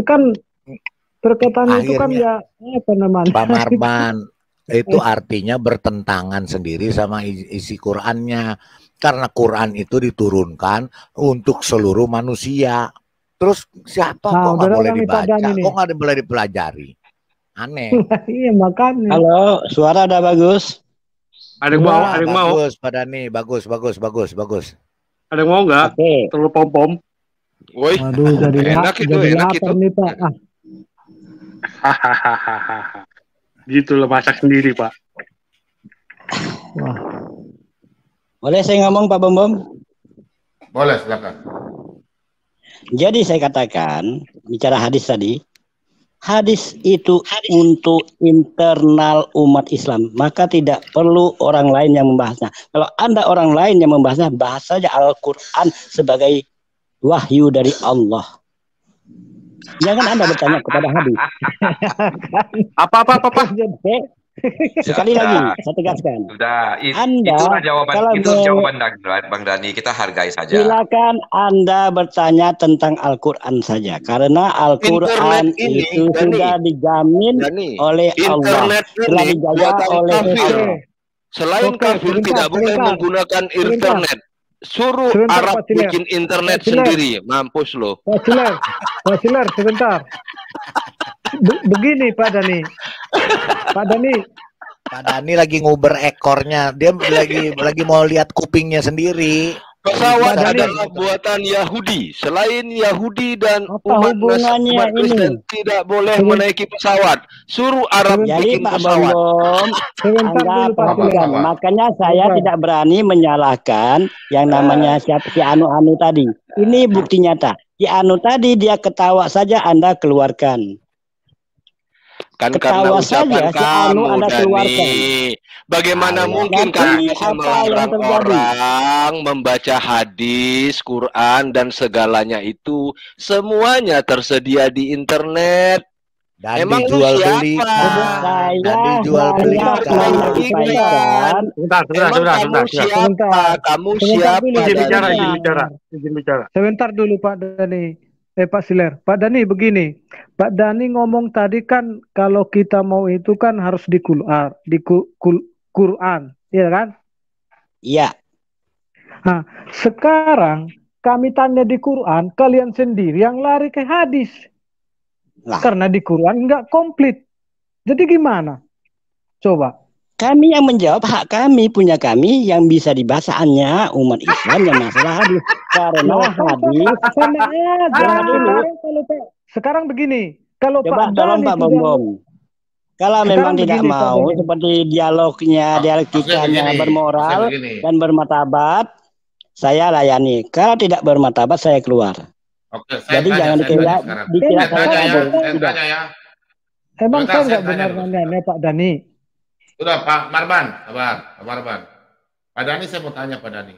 Kan perkataan itu kan akhirnya ya apa namanya? Pak Marban itu artinya bertentangan sendiri sama isi Qurannya. Karena Quran itu diturunkan untuk seluruh manusia. Terus siapa Nah, kok udah nggak boleh datang nih Pak dibaca? Dani nih. Kok nggak boleh dipelajari? Aneh. Iya makanya. Halo, suara udah bagus. Ada yang mau, ada yang mau. Bagus, Pak Dani. Bagus. Ada yang mau nggak? Oke. Terlalu pom-pom. Woi, Waduh, enak itu, jadi enak lapar itu. nih Pak. Hahaha. Gitu loh, masak sendiri Pak. Wah. Boleh saya ngomong Pak Bom Bom? Boleh, silakan. Jadi saya katakan, bicara hadis tadi, hadis itu untuk internal umat Islam, maka tidak perlu orang lain yang membahasnya. Kalau Anda orang lain yang membahasnya, bahas saja Al-Quran sebagai wahyu dari Allah. Jangan Anda bertanya kepada hadis. Apa? Sekali lagi, saya tegaskan. Sudah, Anda, itulah jawaban, kalau itu jawaban Bang Dani. Kita hargai saja. Silakan Anda bertanya tentang Al-Quran saja, karena Al-Quran itu sudah dijamin oleh Allah, telah dijaga oleh Allah. Selain kafir tidak boleh menggunakan internet. Suruh Arab bikin internet sendiri, mampus lo. Pak Siler, sebentar. Begini Pak Dani. Pak Dani lagi nguber ekornya. Dia lagi mau lihat kupingnya sendiri. Pesawat adalah buatan Yahudi. Selain Yahudi dan umat Kristen tidak boleh menaiki pesawat. Suruh Arab Jadi bikin Pak pesawat. Bom, Anda perhatikan. Makanya saya tidak berani menyalahkan yang namanya siapa si Anu tadi. Ini bukti nyata. Si Anu tadi dia ketawa saja Anda keluarkan. Kan Ketawa karena ucapan saja si Anu kamu, Anda keluarkan. Dani. Bagaimana mungkin Tapi kamu bisa apa yang melarang terjadi? orang membaca hadis, Quran, dan segalanya itu semuanya tersedia di internet. Dan Emang lu dijual siapa? belikan. Dan dijual Saya belikan. menyampaikan. Sebentar. Kamu siapa? Kamu siapa? Izin bicara. Sebentar dulu Pak Dani. Pak Siler. Pak Dani begini. Pak Dani ngomong tadi kan kalau kita mau itu kan harus di Quran, iya kan? Iya. Nah, sekarang kami tanya di Quran, kalian sendiri yang lari ke hadis. Lah. Karena di Quran nggak komplit. Jadi gimana? Coba. Kami yang menjawab, hak kami, punya kami yang bisa dibacaannya umat Islam yang masalah hadis. Karena hadis Sama aja. Sekarang begini, kalau coba Pak tolong Dani Pak Bom Bom. Kalau memang tidak begini, mau seperti dialognya, dialektikanya bermoral dan bermartabat, saya layani. Kalau tidak bermartabat, saya keluar. Oke, jadi jangan dikira saya tanya ya. Emang saya nggak benar nanya Pak Dani. Sudah Pak Marban, sabar, Pak Marban. Pak Dani saya mau tanya Pak Dani.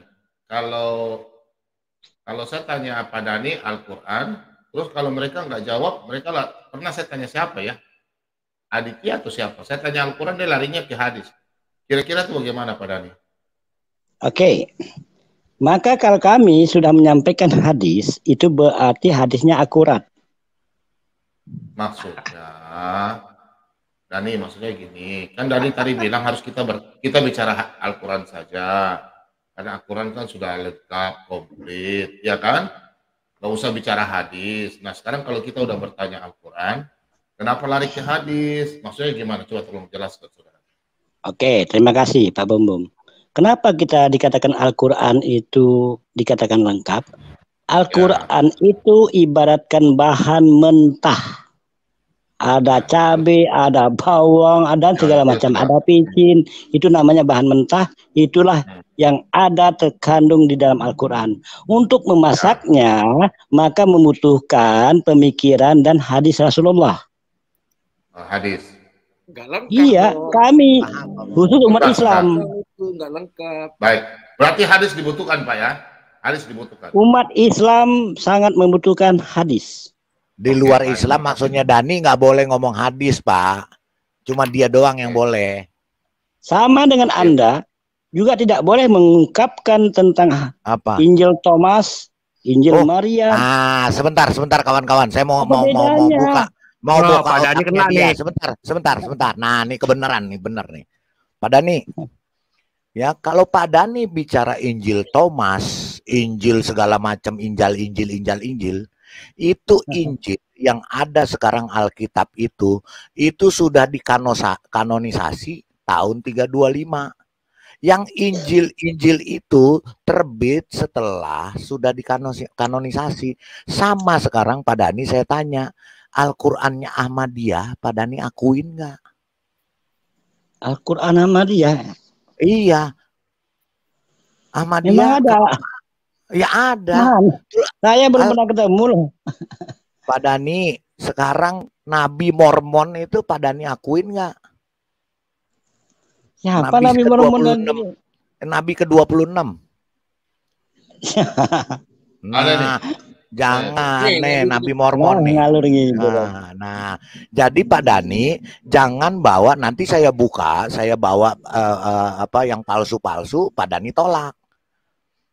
Kalau saya tanya Pak Dani Al-Quran, terus kalau mereka nggak jawab, mereka lah, pernah saya tanya siapa ya? Aditya atau siapa? Saya tanya Al-Quran, dia larinya ke hadis. Kira-kira itu bagaimana Pak Dani? Oke. Maka kalau kami sudah menyampaikan hadis, itu berarti hadisnya akurat. Maksudnya, Dani maksudnya gini, kan Dani tadi bilang harus kita bicara Al-Quran saja. Karena Al-Quran kan sudah lengkap, komplit, ya kan? Gak usah bicara hadis. Nah sekarang kalau kita udah bertanya Al-Quran, kenapa lari ke hadis? Maksudnya gimana? Coba tolong jelaskan, saudara. Oke, terima kasih Pak Bom Bom. Kenapa kita dikatakan Al-Quran itu dikatakan lengkap? Al-Quran itu ibaratkan bahan mentah. Ada cabai, ada bawang, ada segala macam. Ada picin, itu namanya bahan mentah. Itulah yang ada terkandung di dalam Al-Quran. Untuk memasaknya, maka membutuhkan pemikiran dan hadis Rasulullah. Hadis. Iya, kami khusus umat Islam. Nggak lengkap. Baik, berarti hadis dibutuhkan Pak ya? Hadis dibutuhkan. Umat Islam sangat membutuhkan hadis. Di luar Islam maksudnya Dani nggak boleh ngomong hadis Pak. Cuma dia doang yang boleh. Sama dengan Anda juga tidak boleh mengungkapkan tentang apa? Injil Thomas Injil Oh, Maria. sebentar kawan-kawan. Saya mau Apa mau bedanya? buka Pak Dani otaknya kena dia. nih. Sebentar. Nah, ini kebenaran nih, bener nih. Pak Dani, ya kalau Pak Dani bicara Injil Thomas, Injil segala macam, Injil, itu Injil yang ada sekarang Alkitab itu sudah dikanonisasi tahun 325. Yang Injil itu terbit setelah sudah dikanonisasi. Sama sekarang Pak Dani saya tanya, Al-Qur'annya Ahmadiyah, Pak Dani akuin nggak? Al-Quran Ahmadiyah. Iya. Memang Ahmadiyah ada. ya ada. Mana? Saya belum pernah ketemu loh. Pak Dani, sekarang Nabi Mormon itu Pak Dani akuin nggak? Siapa Nabi Mormon dan ke-26. Nabi ke-26. Ada nih. Nah, jangan Nih, Nabi Mormon nih. ngalur gitu. Nah, jadi Pak Dani jangan bawa, nanti saya bawa apa yang palsu-palsu, Pak Dani tolak.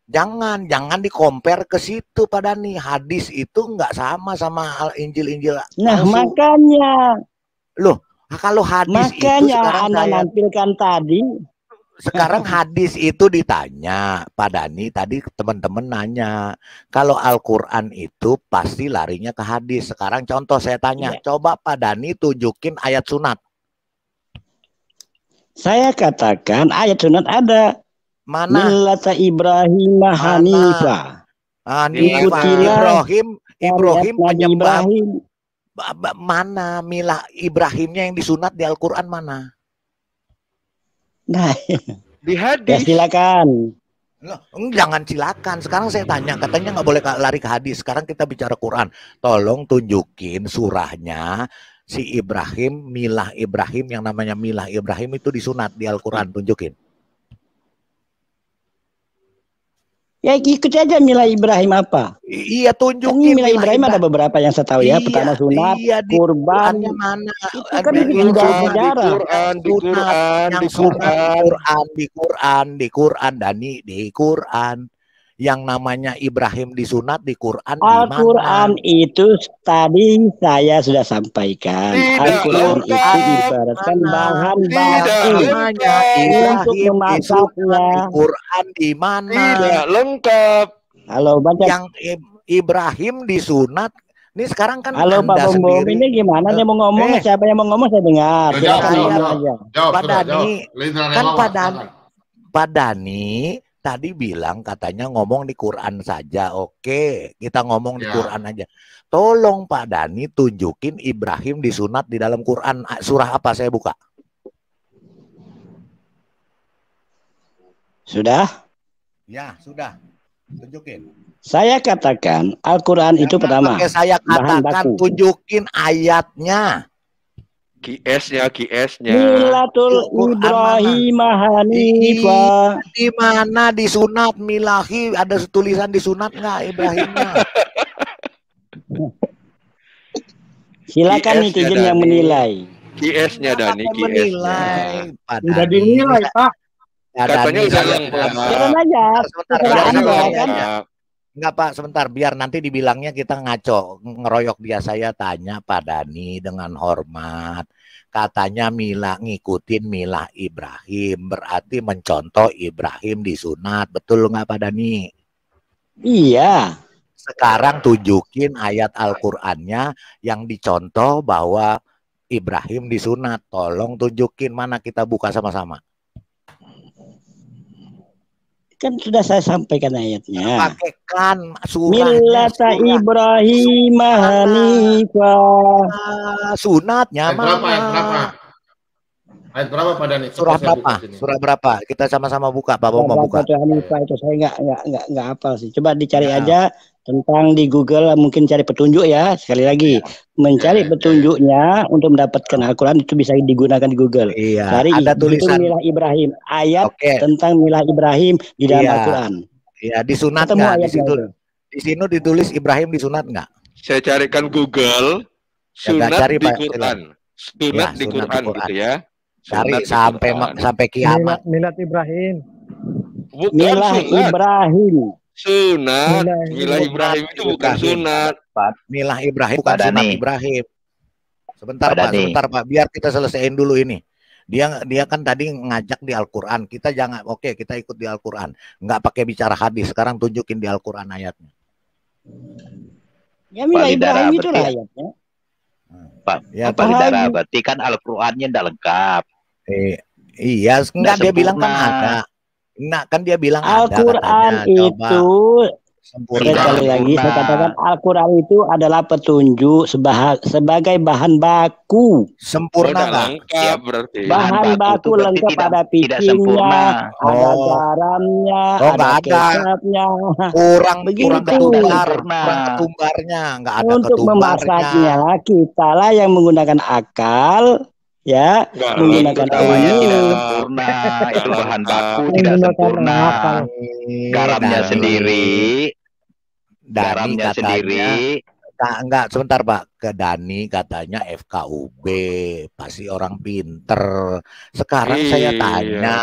Jangan di-compare ke situ Pak Dani. Hadis itu nggak sama Injil-Injil Nah, palsu. makanya. Loh, kalau hadis itu sekarang Anda nampilkan tadi. Sekarang hadis itu ditanya, Pak Dani tadi teman-teman nanya, kalau Al-Quran itu pasti larinya ke hadis. Sekarang contoh saya tanya, coba Pak Dani tunjukin ayat sunat. Saya katakan ayat sunat ada. Mana? Millata Ibrahim Hanifa. Ibrahim penyembah. Ibrahim. Mana milah Ibrahimnya yang disunat di Al-Quran mana? Nah, di hadis. Ya silakan. Loh, jangan silakan. Sekarang saya tanya, katanya nggak boleh lari ke hadis. Sekarang kita bicara Quran. Tolong tunjukin surahnya si Ibrahim, milah Ibrahim, yang namanya milah Ibrahim itu disunat di Al-Quran. Tunjukin. Ya ikut aja milah Ibrahim apa? Iya Kan tunjukin. milah Ibrahim ada beberapa yang saya tahu ya. Pertama sunat, kurban. Mana? Itu kan di sejarah. Di Quran, Dani, di Quran. Yang namanya Ibrahim disunat di Quran. Al-Quran itu tadi saya sudah sampaikan. Al-Quran itu ibaratkan bahan baku untuk memasaknya. Di Quran di mana? Tidak lengkap. Halo, baca. Yang Ibrahim disunat. Ini sekarang kan halo Pak Bom, ini gimana dia mau ngomong? Siapa yang mau ngomong saya dengar. Pak Dani, kan Pak Dani tadi bilang katanya ngomong di Quran saja. Oke, kita ngomong di Quran aja. Tolong Pak Dani tunjukin Ibrahim disunat di dalam Quran. Surah apa saya buka? Sudah? Ya, sudah. Tunjukin. Saya katakan Al-Quran itu pertama. Saya katakan tunjukin ayatnya. QS-nya. Milatul Ibrahim Hanifa. Di mana disunat milahi? Ada tulisan disunat nggak Ibrahimnya? Silakan netizen yang menilai. QS-nya Dani, menilai. Sudah dinilai Pak. Katanya udah Jangan aja. Enggak Pak, sebentar. Biar nanti dibilangnya kita ngaco. Ngeroyok dia. Saya tanya Pak Dani dengan hormat. Katanya ngikutin milah Ibrahim. Berarti mencontoh Ibrahim disunat. Betul nggak Pak Dani? Iya. Sekarang tunjukin ayat Al-Qur'annya yang dicontoh bahwa Ibrahim disunat. Tolong tunjukin, mana kita buka sama-sama. Kan sudah saya sampaikan ayatnya. Pakaikan surahnya. Millata Ibrahim Hanifa. Sunatnya ayat berapa? Ayat berapa Pak Dani? Surah berapa? Surah berapa? Kita sama-sama buka. Pak mau buka. Hanifa itu saya nggak hafal sih. Coba dicari aja tentang di Google, mungkin cari petunjuk ya. Sekali lagi, mencari petunjuknya untuk mendapatkan Al-Quran itu bisa digunakan di Google. Iya. Cari ada tulisan milah Ibrahim, ayat tentang milah Ibrahim di dalam Al-Quran. Iya, disunat nggak di situ? Di sini ditulis Ibrahim disunat nggak? Saya carikan Google sunat di Quran. Sunat di Quran gitu ya. Cari sampai kiamat. Milad Ibrahim. Bukan milah sunat. Ibrahim. Sunat. Milah Milah Ibrahim itu bukan sunat. Milah Ibrahim bukan Pak sunat Dani. Ibrahim. Sebentar Pak Pak, Dani. sebentar Pak, biar kita selesaiin dulu ini. Dia kan tadi ngajak di Al-Qur'an. Kita jangan, oke, kita ikut di Al-Qur'an. Nggak pakai bicara hadis. Sekarang tunjukin di Al-Qur'an ayatnya. Ya Milah Pak Lidara, Ibrahim itu berarti- ayatnya. Pak, Ya, Pak Lidara, Lagi. berarti kan Al-Qur'annya enggak lengkap. Iya, enggak, dia bilang kan sempurna. ada. Enggak, kan dia bilang ada Al-Quran katanya. Coba itu, sempurna. sekali lagi saya katakan Al-Quran itu adalah petunjuk sebagai bahan baku. Sempurna Udah nggak? lengkap berarti. Bahan baku itu berarti lengkap, tidak- ada tidak sempurna. bikinnya, ada Oh. garamnya, Oh, ada nggak ada. kecapnya. Kurang Begitu. ketumbar, kurang ketumbarnya, nggak ada Untuk ketumbarnya. memasaknya kita lah yang menggunakan akal, ya, Nggak menggunakan lengkap. Namanya ilmu. tidak sempurna. Itu bahan baku tidak Menggunakan sempurna. akal. Garamnya Dani. sendiri. Dani Garamnya katanya, sendiri. enggak, sebentar Pak, ke Dani katanya FKUB, pasti orang pinter. Sekarang saya Iya. tanya,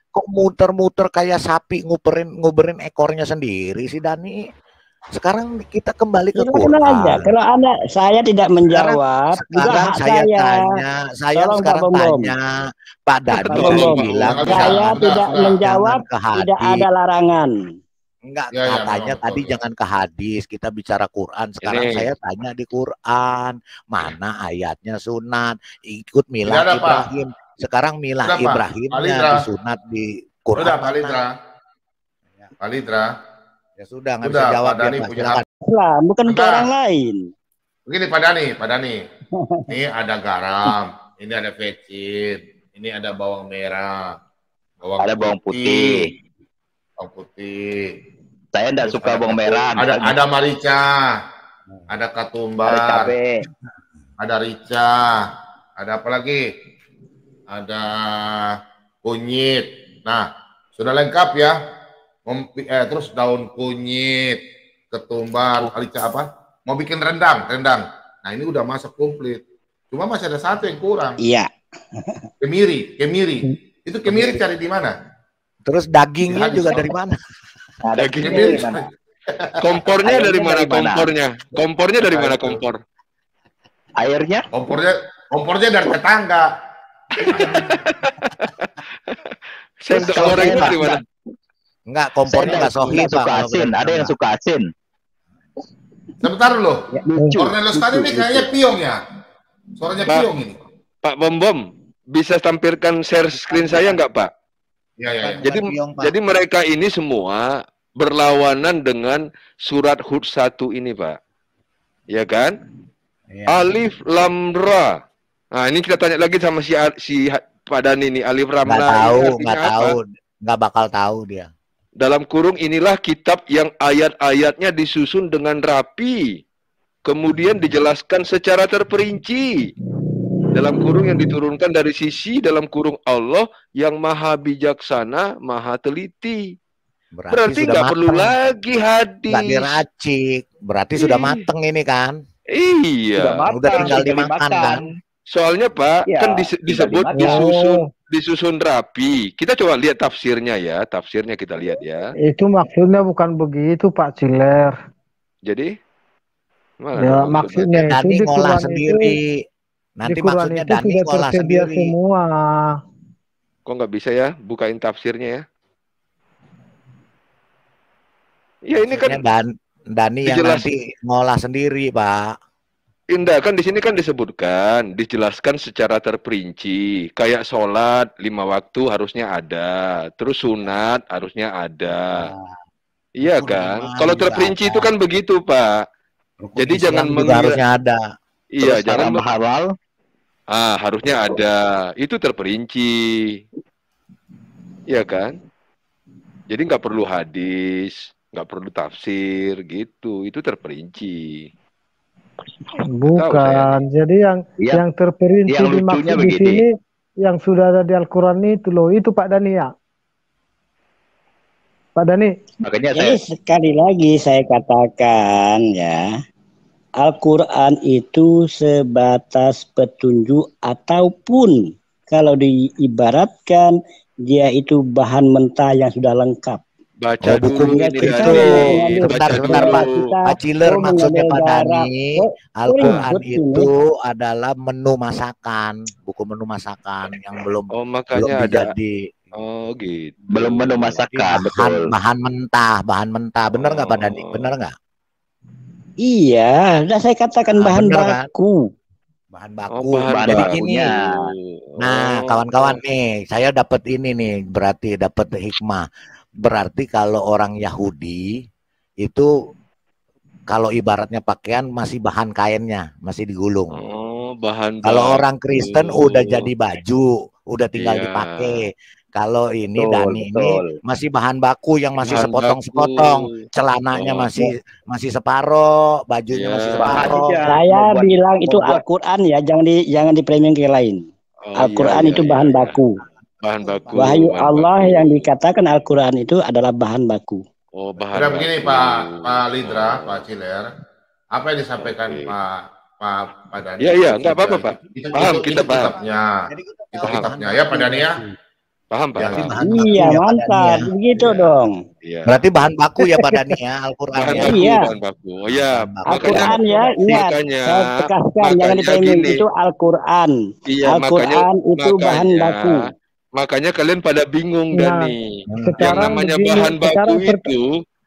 kok muter-muter kayak sapi nguberin ekornya sendiri sih Dani? Sekarang kita kembali ke Silakan aja. Quran. Kalau saya tidak menjawab, juga Sekarang hak saya saya. tanya, saya Tolong, sekarang Pak Bom. tanya, Pak Dani Pak tadi Bom. bilang Nggak Saya Sudah, tidak sudah. menjawab, jangan ke tidak hadis. ada larangan. Enggak, Ya, ya, katanya memang tadi betul, ya. jangan ke hadis, kita bicara Quran. Sekarang Ini. saya tanya di Quran, mana ayatnya sunat, ikut Tidak milah ada, Pak. Ibrahim. Sekarang milah Sudah, Pak. Ibrahimnya Alidra. disunat di Quran. Udah, Pak mana? Lidra. Pak Lidra. Ya sudah, nggak Udah, bisa jawab Pak dia, Dani Pak. punya Silakan. Lah, bukan untuk Nah. orang lain. Begini Pak Dani. Ini ada garam, ini ada vecin, ini ada bawang merah, Ada bawang putih. bawang putih. Saya enggak Terus suka bawang merah. Ada marica, ada Ada ketumbar, cabai. ada rica, ada apa lagi? Ada kunyit. Nah, sudah lengkap ya. Terus daun kunyit, ketumbar, rica apa? Mau bikin rendang. Nah, ini udah masak komplit. Cuma masih ada satu yang kurang. Iya. Kemiri. Itu kemiri cari di mana? Terus dagingnya Hadis juga apa? dari mana? Ada Daging Kemiri. dari mana? Kompornya Airnya dari mana dari mana? kompornya? Kompornya dari mana kompor? Airnya? Kompornya dari tetangga. Sendok Kalau goreng saya dari mana? Enggak, kompornya Saya nggak sohi, enggak Pak. suka kalau asin. dari Ada yang tetangga. suka asin. Sebentar loh. Lucu. Cornelius tadi ini kayaknya piong ya. Suaranya Pak. piong ini. Pak Bom, bisa tampilkan share screen saya nggak Pak? Ya. Jadi Piong, Pak. jadi mereka ini semua berlawanan dengan surat Hud 1 ini, Pak. Ya kan? Iya. Alif Lam Ra. Nah, ini kita tanya lagi sama si Pak Dani nih, Alif Lam Nggak Ra ini tahu, artinya nggak apa? tahu, nggak bakal tahu dia. Dalam kurung inilah kitab yang ayat-ayatnya disusun dengan rapi. Kemudian dijelaskan secara terperinci. Dalam kurung yang diturunkan dari sisi dalam kurung Allah yang maha bijaksana, maha teliti. Berarti sudah nggak perlu mateng. lagi hadis. Nggak diracik. Berarti sudah mateng ini kan. Iya. Udah tinggal dimakan kan. Soalnya Pak, Ya, kan disebut dimakan. disusun rapi. Kita coba lihat tafsirnya ya. Tafsirnya kita lihat ya. Itu maksudnya bukan begitu Pak Ciler. Jadi mana Ya dong maksudnya itu Dani di ngolah Quran sendiri. itu, Nanti di Quran maksudnya itu Dani sudah ngolah tersedia sendiri. semua. Kok nggak bisa ya? Bukain tafsirnya ya. Ya ini kan Maksudnya Dani yang dijelas- nanti ngolah sendiri, Pak. Indah kan di sini kan disebutkan, dijelaskan secara terperinci. Kayak sholat 5 waktu harusnya ada, terus sunat harusnya ada. Iya rukun kan? iman Kalau juga terperinci ada. itu kan begitu Pak. Rukun Jadi Islam jangan juga mengira- harusnya ada. Iya, Terus jangan haram halal. harusnya ada. Itu terperinci. Iya kan? Jadi nggak perlu hadis, nggak perlu tafsir gitu. Itu terperinci. Bukan. Jadi yang Yang terperinci yang lucunya dimaksud di begini. sini yang sudah ada di Al-Quran itu loh. Itu Pak Dani ya. Pak Dani. Makanya Jadi sekali lagi saya katakan ya, Al-Quran itu sebatas petunjuk ataupun kalau diibaratkan dia itu bahan mentah yang sudah lengkap. Baca Oh, buku dulu ini itu. Dani. Sebentar, Baca sebentar, Pak. dulu. Pak Ciler, maksudnya Pak Dani, Al-Quran ribut ini. itu adalah menu masakan, buku menu masakan yang belum Oh, makanya ada. dijadi. Oh, gitu. Belum menu Jadi masakan, betul. bahan mentah. Benar nggak Pak Dani? Benar nggak? Iya, udah saya katakan bahan bener kan? baku. Bahan Oh, baku. bahan Jadi bakunya. gini. Nah, kawan-kawan nih, saya dapat ini nih, berarti dapat hikmah. Berarti kalau orang Yahudi itu kalau ibaratnya pakaian masih bahan kainnya, masih digulung. Oh, bahan Kalau orang baku. Kristen udah jadi baju, udah tinggal Iya. dipakai. Kalau ini Betul, Dani ini betul. masih bahan baku yang masih Bahan sepotong-sepotong, baku. celananya Oh. masih separoh, bajunya Iya. masih Bahan separoh. aja. Saya Membuat- bilang itu membuat- Al-Quran ya, jangan dipremium ke lain. Oh, Al-Quran iya, itu iya, bahan iya. baku. Bahan baku. Wahyu bahan Allah baku. yang dikatakan Al-Quran itu adalah bahan baku. Oh, bahan Udah begini baku. Pak Lidra, Oh. Pak Ciler, apa yang disampaikan Oke. Pak Dani? Iya, iya, nggak apa-apa, Pak. Itu, Paham, itu kita paham. kitabnya. Jadi kita Itu tahu kitabnya bahan ya baku. Pak Dani ya. Paham, Pak? Ya, Berarti Paham. bahan baku Iya, ya Pak Dani mantap. ya. Begitu Iya. dong. Iya. Berarti bahan baku ya Pak Dani ya, Al-Quran Bahan ya. baku, Iya. bahan baku. Oh ya, Bahan baku. makanya Al-Quran ya, ingat. makanya Saya tegaskan, jangan makanya dipremium. gini. Itu Al-Quran. Iya, Al-Quran itu bahan baku. Makanya kalian pada bingung, Nah, Dani. Yang sekarang namanya begini, bahan baku sekarang itu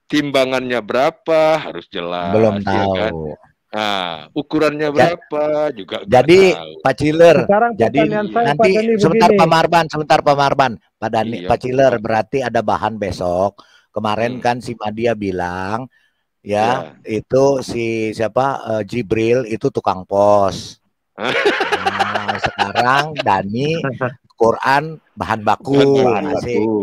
timbangannya berapa harus jelas. Belum ya kan? tahu. Nah, ukurannya berapa juga nggak Jadi tahu. Pak Ciler, Sekarang jadi pertanyaan saya Pak nanti Dani sebentar begini. Pak Marban, Pak Dani, Iya, Pak Ciler, Pak. berarti ada bahan besok. Kemarin kan si Madia bilang ya itu si siapa Jibril itu tukang pos. Nah, sekarang Dani Quran bahan baku. Bahan Asik. baku.